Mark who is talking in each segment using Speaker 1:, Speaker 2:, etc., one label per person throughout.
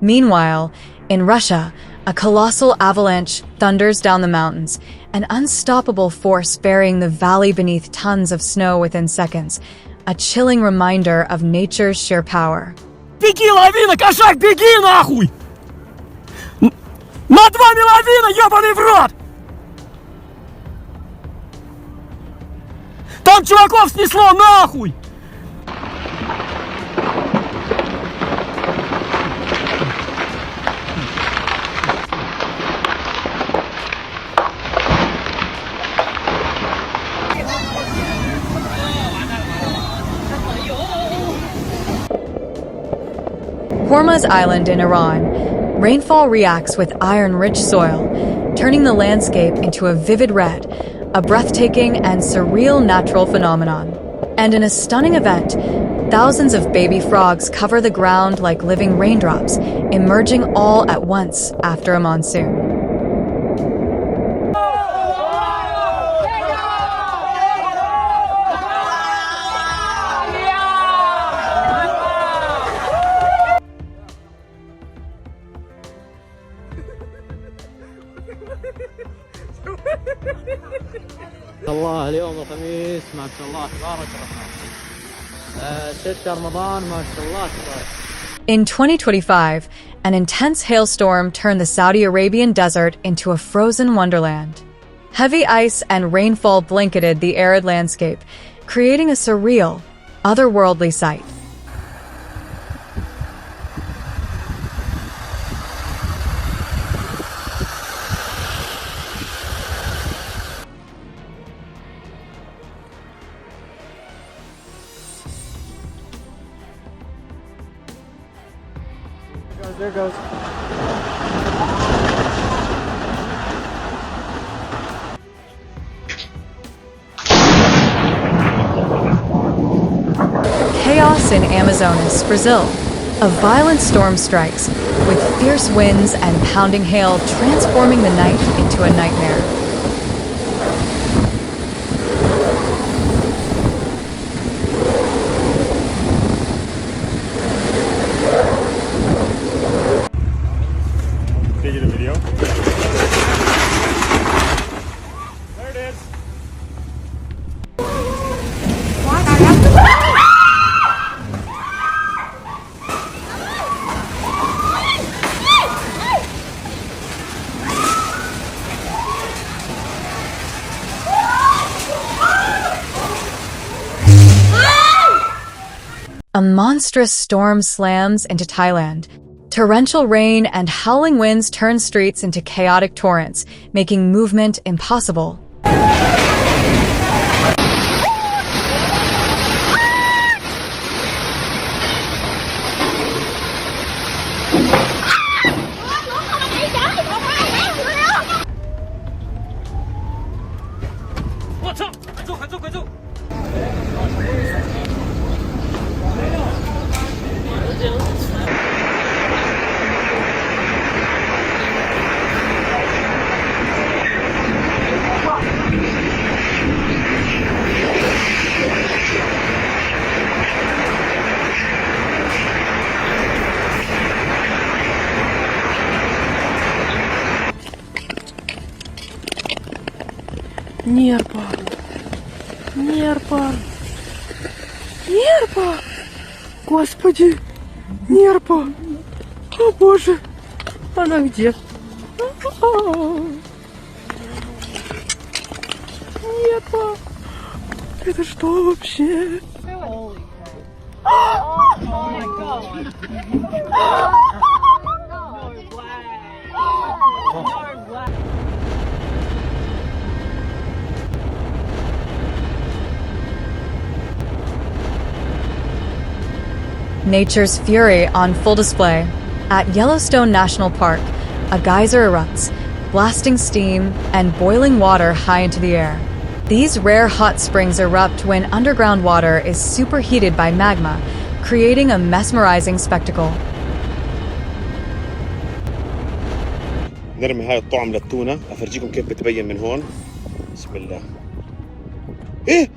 Speaker 1: Meanwhile, in Russia, a colossal avalanche thunders down the mountains, an unstoppable force burying the valley beneath tons of snow within seconds, a chilling reminder of nature's sheer power.
Speaker 2: Беги, лавина, кошак, беги нахуй! Над вами лавина, ебаный в рот! Там чуваков снесло нахуй!
Speaker 1: Hormuz Island in Iran, rainfall reacts with iron-rich soil, turning the landscape into a vivid red, a breathtaking and surreal natural phenomenon. And in a stunning event, thousands of baby frogs cover the ground like living raindrops, emerging all at once after a monsoon.
Speaker 3: الله اليوم الخميس ما شاء الله تبارك الرحمن 6 رمضان ما شاء الله تبارك.
Speaker 1: In 2025, an intense hailstorm turned the Saudi Arabian desert into a frozen wonderland. Heavy ice and rainfall blanketed the arid landscape, creating a surreal, otherworldly sight.
Speaker 3: There goes.
Speaker 1: Chaos in Amazonas, Brazil. A violent storm strikes, with fierce winds and pounding hail transforming the night into a nightmare.
Speaker 2: Taking a video. There it is.
Speaker 1: A monstrous storm slams into Thailand. Torrential rain and howling winds turn streets into chaotic torrents, making movement impossible.
Speaker 4: Нерпа! Нерпа! Нерпа! Господи! Нерпа! О боже! Она где? Нерпа! Это что вообще?
Speaker 1: Nature's fury on full display. At Yellowstone National Park, a geyser erupts, blasting steam and boiling water high into the air. These rare hot springs erupt when underground water is superheated by magma, creating a mesmerizing spectacle.
Speaker 5: نرمي هاي الطعم للتونة أفرجيكم كيف بتبين من هون. بسم الله. إيه؟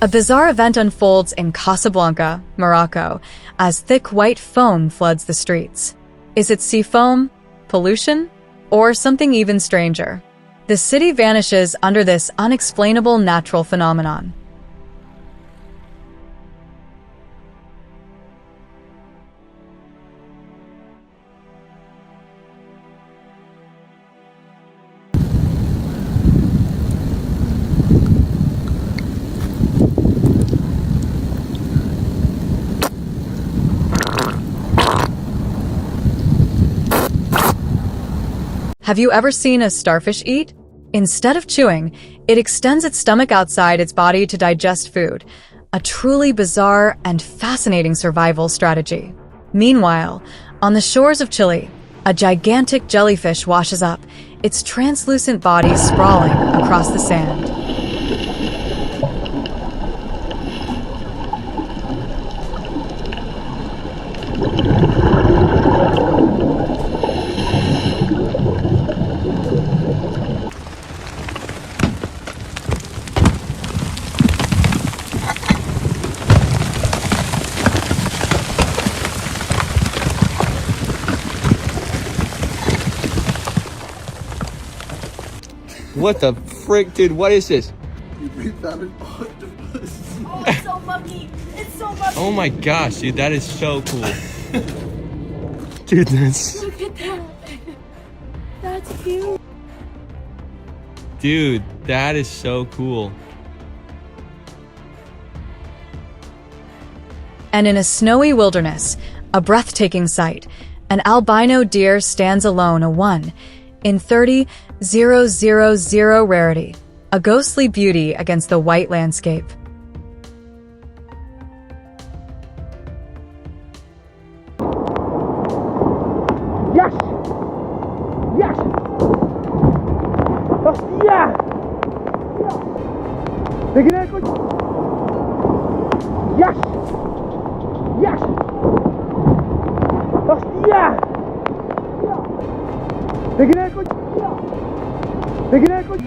Speaker 1: A bizarre event unfolds in Casablanca, Morocco, as thick white foam floods the streets. Is it sea foam, pollution, or something even stranger? The city vanishes under this unexplainable natural phenomenon. Have you ever seen a starfish eat? Instead of chewing, it extends its stomach outside its body to digest food, a truly bizarre and fascinating survival strategy. Meanwhile, on the shores of Chile, a gigantic jellyfish washes up, its translucent body sprawling across the sand.
Speaker 3: What the frick, dude? What is this?
Speaker 4: We found an octopus.
Speaker 6: Oh, it's so mucky. It's so mucky.
Speaker 3: Oh my gosh, dude, that is so cool. Dude, that's...
Speaker 6: Look at that. That's cute.
Speaker 3: Dude, that is so cool.
Speaker 1: And in a snowy wilderness, a breathtaking sight, an albino deer stands alone, a 1 in 30,000 rarity, a ghostly beauty against the white landscape.
Speaker 2: Yes! Yes! Hostia! Begin con... Yes! Yes! Hostia! Begin con... Begin con...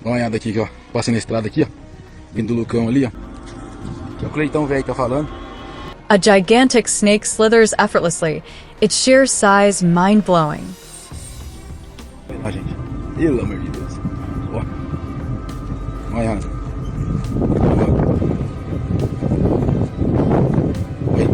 Speaker 7: Dá uma olhada aqui, ó. Passei na estrada aqui, ó. Vindo do Lucão ali, ó. Que é o Cleitão velho que tá falando.
Speaker 1: A gigantic snake slithers effortlessly, its sheer size mind-blowing.
Speaker 7: Ó, gente. Pelo amor de Deus. Ó. Olha, olha. Oi.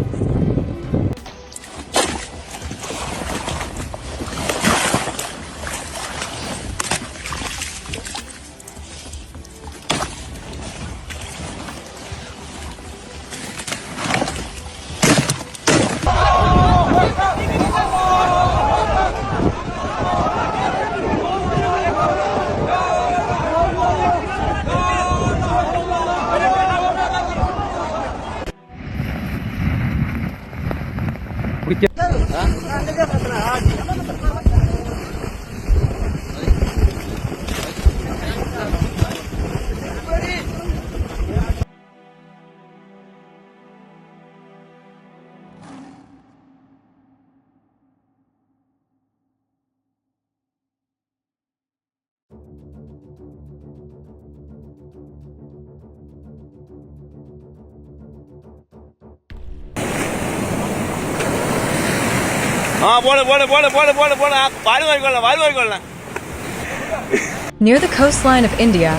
Speaker 1: Near the coastline of India,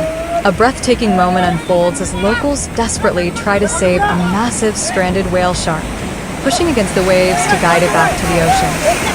Speaker 1: a breathtaking moment unfolds as locals desperately try to save a massive stranded whale shark, pushing against the waves to guide it back to the ocean.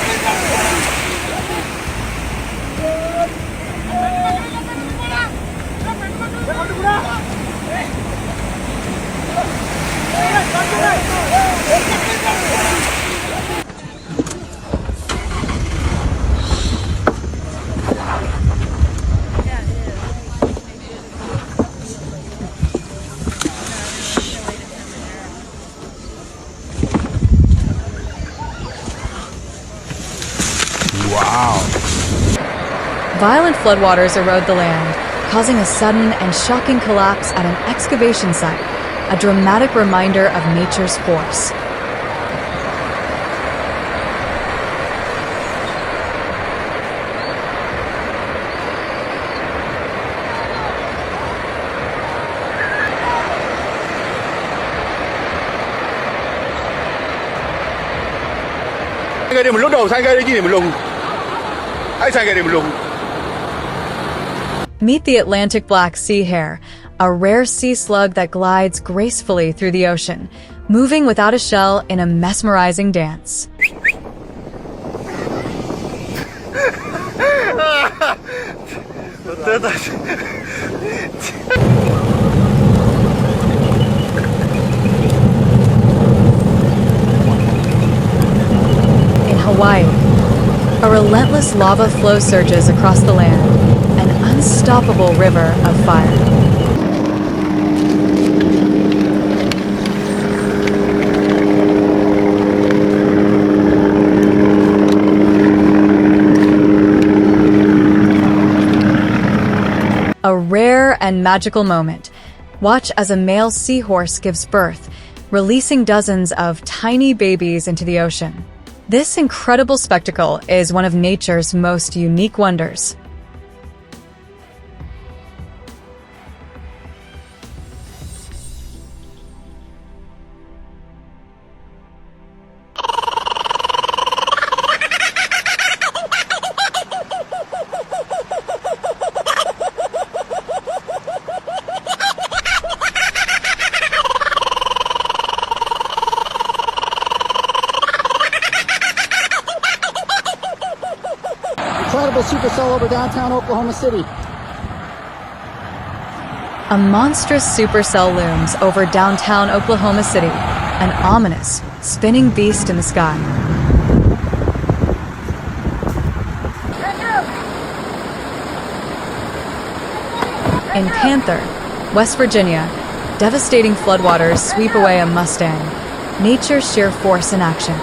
Speaker 1: Violent floodwaters erode the land, causing a sudden and shocking collapse at an excavation site, a dramatic reminder of nature's force.
Speaker 7: cái này mình lúc đầu sang cái đấy gì mình lùng. Ai sang cái này mình lùng.
Speaker 1: Meet the Atlantic black sea hare, a rare sea slug that glides gracefully through the ocean, moving without a shell in a mesmerizing dance. In Hawaii, a relentless lava flow surges across the land, an unstoppable river of fire. A rare and magical moment. Watch as a male seahorse gives birth, releasing dozens of tiny babies into the ocean. This incredible spectacle is one of nature's most unique wonders.
Speaker 8: Incredible supercell over downtown Oklahoma City.
Speaker 1: A monstrous supercell looms over downtown Oklahoma City, an ominous, spinning beast in the sky. In Panther, West Virginia, devastating floodwaters sweep away a Mustang, nature's sheer force in action.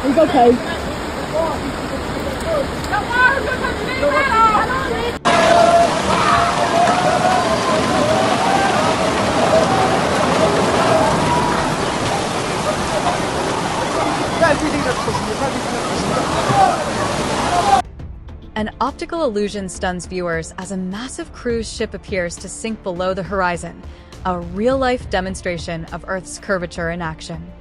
Speaker 6: He's okay.
Speaker 1: An optical illusion stuns viewers as a massive cruise ship appears to sink below the horizon, a real-life demonstration of Earth's curvature in action.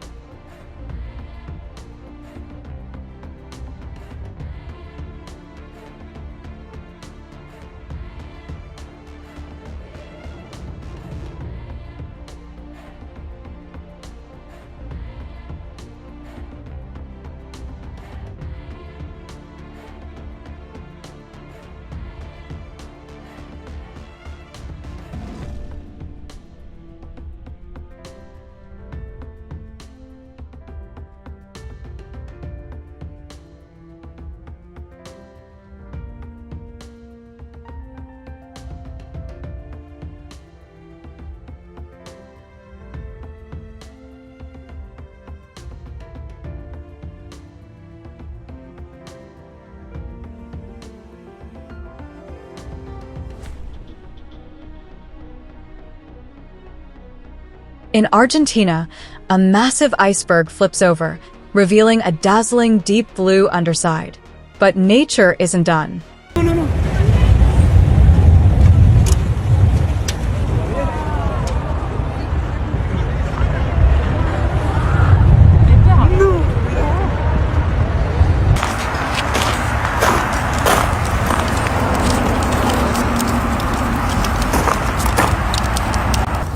Speaker 1: In Argentina, a massive iceberg flips over, revealing a dazzling deep blue underside. But nature isn't done.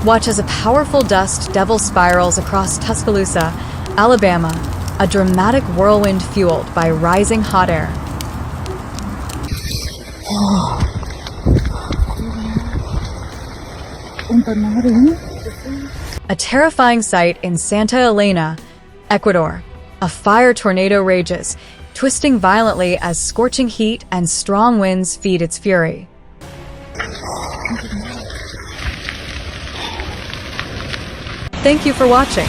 Speaker 1: Watch as a powerful dust devil spirals across Tuscaloosa, Alabama, a dramatic whirlwind fueled by rising hot air. A terrifying sight in Santa Elena, Ecuador. A fire tornado rages, twisting violently as scorching heat and strong winds feed its fury. Thank you for watching.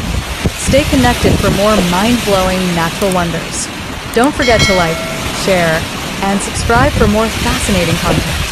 Speaker 1: Stay connected for more mind-blowing natural wonders. Don't forget to like, share, and subscribe for more fascinating content.